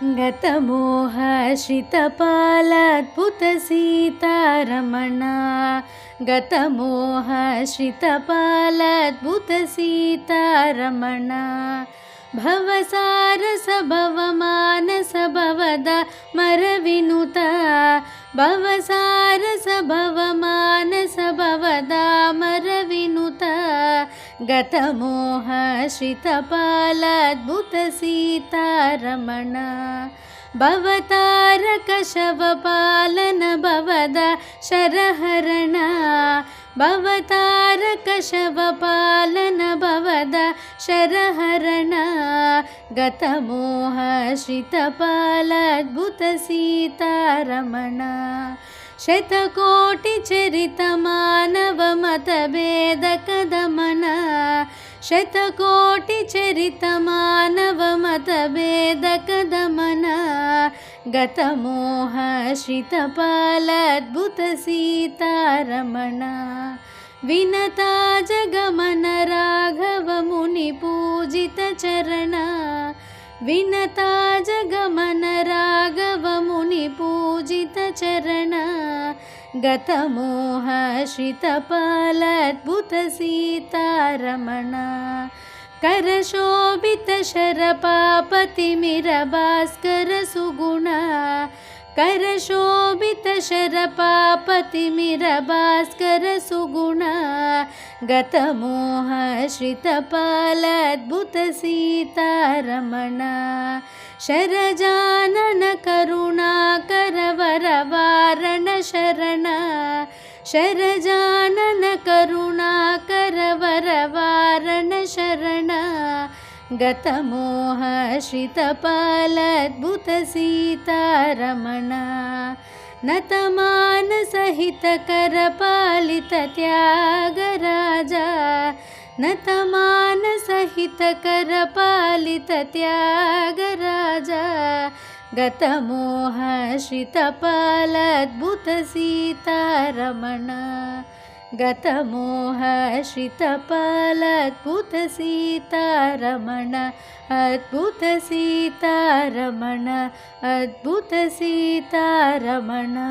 गतमोहश्रितपालाद्भुतसीतारमणा गतमोहश्रितपालाद्भुतसीतारमणा भवसारसभवमानसभवदा मरविनुता भवसारसभवमानसभवदा मरविनुता गतमोहश्रितपालाद्भुतसीतारमणा भवतारकशवपालन भवदा शरहरणा भवतारकशवपालन भवदा शरहरणा गतमोहश्रितपालाद्भुतसीतारमणा शतकोटिचरितमानवमतभेदकदमना शतकोटिचरितमानवमतभेदकदमना गतमोहश्रितपालाद्भुतसीतारमणा Vinata Jagman राघवमुनिपूजितचरणा Vinata Jagman राघवमुनिपूजितचरणा गतमोहश्रितपालाद्भुतसीतारमणा करशोभितशरपापतिमिरभास्करसुगुणा करशोभितशरपापतिमिरभास्करसुगुणा गतमोहश्रितपालाद्भुतसीतारमणा शरजानन करुणाकरवरवारण शरणा शरजानन करुणाकरवरवारण शरणा गतमोहश्रितपालाद्भुतसीतारमणा नतमानसहितकरपालितत्यागराजा नतमानसहितकरपालितत्यागराजा गतमोहश्रितपालाद्भुतसीतारमणा गतमोहश्रितपालाद्भुतसीतारमणा अद्भुतसीतारमणा अद्भुतसीतारमणा।